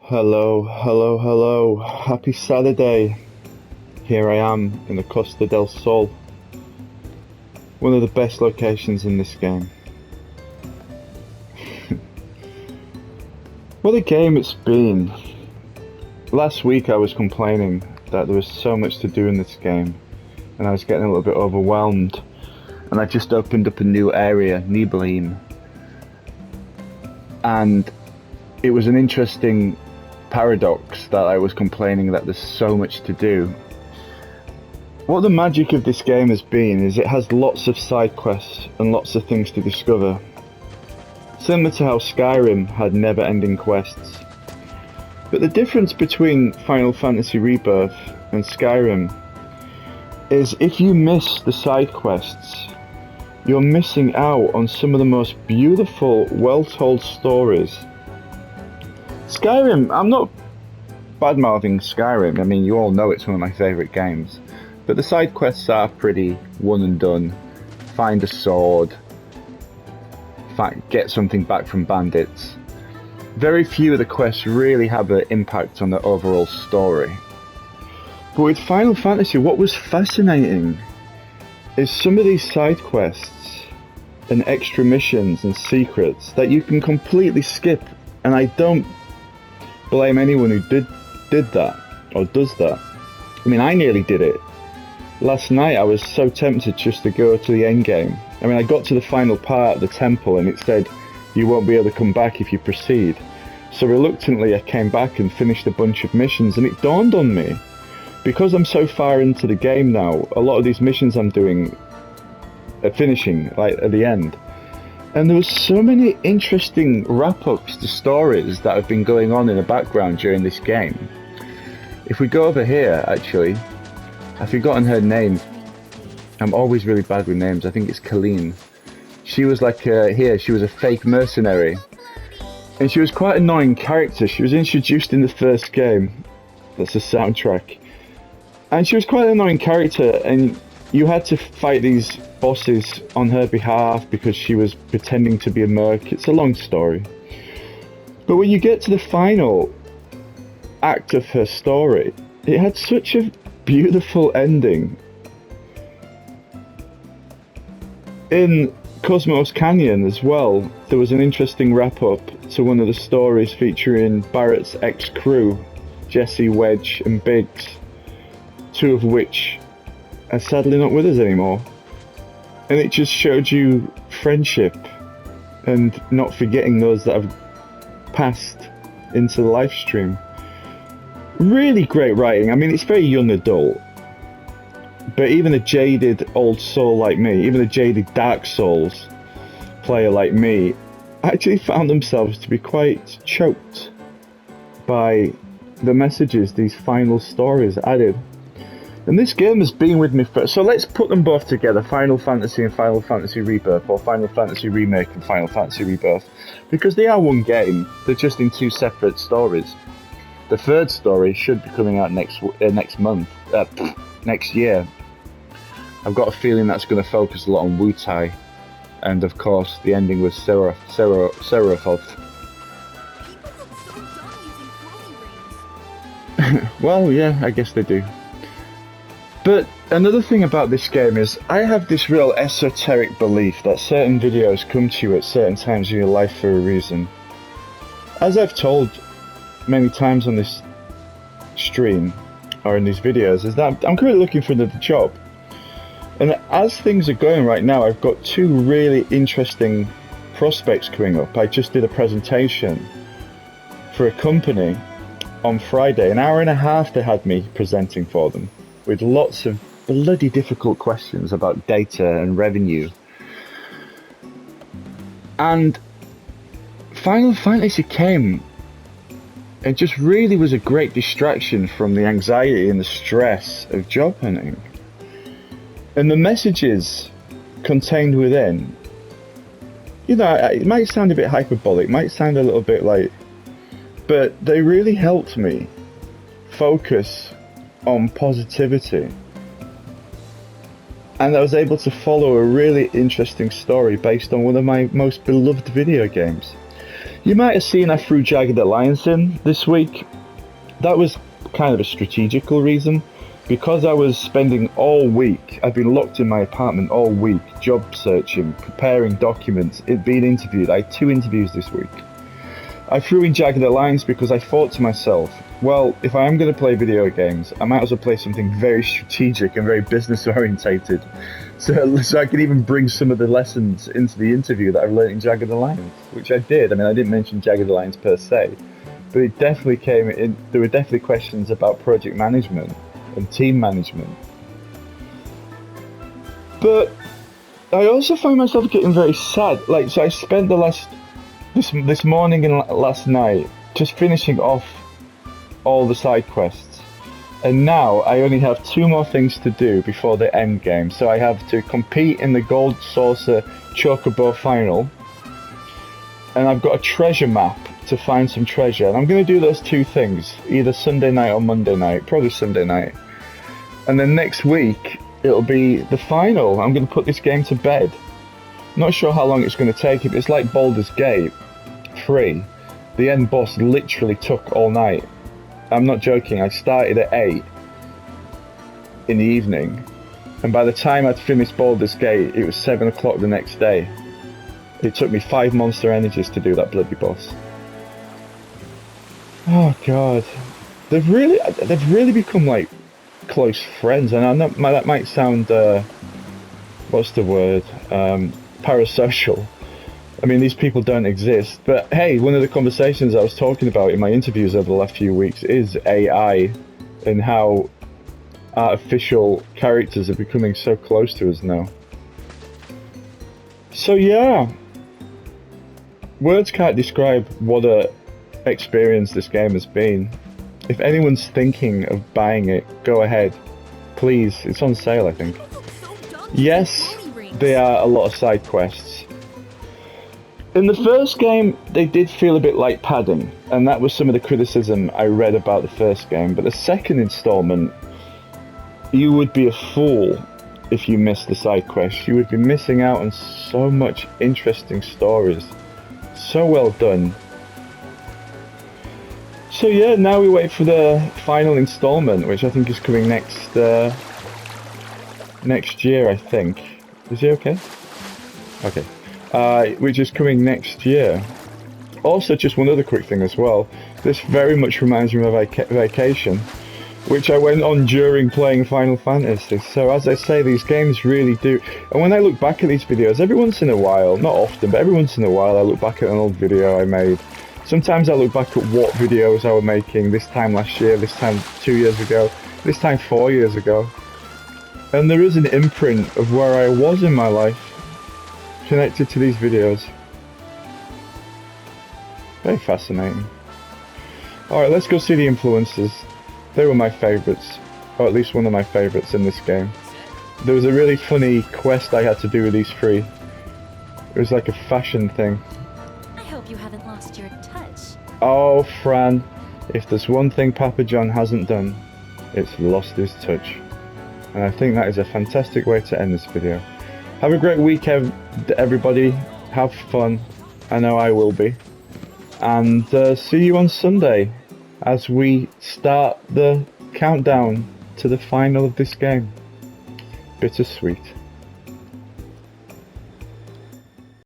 Hello, hello, hello. Happy Saturday. Here I am in the Costa del Sol. One of the best locations in this game. What a game it's been. Last week I was complaining that there was so much to do in this game and I was getting a little bit overwhelmed, and I just opened up a new area, Nibelheim, and it was an interesting paradox that I was complaining that there's so much to do. What the magic of this game has been is it has lots of side quests and lots of things to discover. Similar to how Skyrim had never-ending quests. But the difference between Final Fantasy Rebirth and Skyrim is if you miss the side quests, you're missing out on some of the most beautiful, well-told stories. Skyrim, I'm not bad-mouthing Skyrim, I mean you all know it's one of my favourite games, but the side quests are pretty one and done. Find a sword, get something back from bandits. Very few of the quests really have an impact on the overall story. But with Final Fantasy, what was fascinating is some of these side quests and extra missions and secrets that you can completely skip, and I don't blame anyone who did that or does that. I mean, I nearly did it. Last night I was so tempted just to go to the end game. I mean, I got to the final part of the temple and it said you won't be able to come back if you proceed. So reluctantly I came back and finished a bunch of missions, and it dawned on me, because I'm so far into the game now, a lot of these missions I'm doing are finishing like at the end. And there was so many interesting wrap-ups to stories that have been going on in the background during this game. If we go over here, actually, I've forgotten her name. I'm always really bad with names. I think it's Colleen. She was like, she was a fake mercenary. And she was quite an annoying character. She was introduced in the first game. That's the soundtrack. And she was quite an annoying character, and you had to fight these bosses on her behalf because she was pretending to be a merc. It's a long story. But when you get to the final act of her story, it had such a beautiful ending. In Cosmos Canyon as well, there was an interesting wrap-up to one of the stories featuring Barrett's ex-crew, Jesse, Wedge and Biggs, two of which are sadly not with us anymore. And it just showed you friendship and not forgetting those that have passed into the live stream. Really great writing. I mean, it's very young adult, but even a jaded old soul like me, even a jaded Dark Souls player like me, actually found themselves to be quite choked by the messages these final stories added. And this game has been with me for... So let's put them both together, Final Fantasy and Final Fantasy Rebirth, or Final Fantasy Remake and Final Fantasy Rebirth, because they are one game, they're just in two separate stories. The third story should be coming out next year. I've got a feeling that's going to focus a lot on Wu-Tai, and of course the ending with Seraphoth. Well, yeah, I guess they do. But another thing about this game is I have this real esoteric belief that certain videos come to you at certain times in your life for a reason. As I've told many times on this stream or in these videos, is that I'm currently looking for another job. And as things are going right now, I've got two really interesting prospects coming up. I just did a presentation for a company on Friday. An hour and a half they had me presenting for them, with lots of bloody difficult questions about data and revenue. And Final Fantasy came and just really was a great distraction from the anxiety and the stress of job hunting. And the messages contained within, you know, it might sound a bit hyperbolic, might sound a little bit like, but they really helped me focus on positivity. And I was able to follow a really interesting story based on one of my most beloved video games. You might have seen I threw Jagged Alliance in this week. That was kind of a strategical reason. Because I was spending all week, I'd been locked in my apartment all week, job searching, preparing documents, being interviewed. I had 2 interviews this week. I threw in Jagged Alliance because I thought to myself, well, if I am going to play video games, I might as well play something very strategic and very business orientated. So I could even bring some of the lessons into the interview that I've learned in Jagged Alliance, which I did. I mean, I didn't mention Jagged Alliance per se, but it definitely came in. There were definitely questions about project management and team management. But I also find myself getting very sad. So I spent this morning and last night just finishing off all the side quests, and now I only have 2 more things to do before the end game. So I have to compete in the Gold Saucer Chocobo final, and I've got a treasure map to find some treasure, and I'm going to do those 2 things either Sunday night or Monday night, probably Sunday night. And then next week, it'll be the final. I'm going to put this game to bed. Not sure how long it's going to take. It's like Baldur's Gate 3. The end boss literally took all night. I'm not joking. I started at 8 in the evening. And by the time I'd finished Baldur's Gate, it was 7 o'clock the next day. It took me 5 monster energies to do that bloody boss. Oh God. They've really become like close friends, and I know that might sound what's the word, parasocial. I mean, these people don't exist, but hey, one of the conversations I was talking about in my interviews over the last few weeks is AI and how artificial characters are becoming so close to us now. So yeah, words can't describe what a experience this game has been. If anyone's thinking of buying it, go ahead. Please, it's on sale, I think. Yes, there are a lot of side quests. In the first game, they did feel a bit like padding, and that was some of the criticism I read about the first game. But the second installment, you would be a fool if you missed the side quests. You would be missing out on so much interesting stories. So well done. So yeah, now we wait for the final installment, which I think is coming next year, I think. Is he okay? Okay. Which is coming next year. Also, just one other quick thing as well. This very much reminds me of a vacation, which I went on during playing Final Fantasy. So as I say, these games really do. And when I look back at these videos, every once in a while, not often, but every once in a while, I look back at an old video I made. Sometimes I look back at what videos I was making this time last year, this time 2 years ago, this time 4 years ago. And there is an imprint of where I was in my life connected to these videos. Very fascinating. Alright, let's go see the influencers. They were my favourites, or at least one of my favourites in this game. There was a really funny quest I had to do with these 3. It was like a fashion thing. I hope you haven't lost your touch. Oh, Fran, if there's one thing Papa John hasn't done, it's lost his touch. And I think that is a fantastic way to end this video. Have a great weekend, everybody. Have fun. I know I will be. And see you on Sunday as we start the countdown to the final of this game. Bittersweet.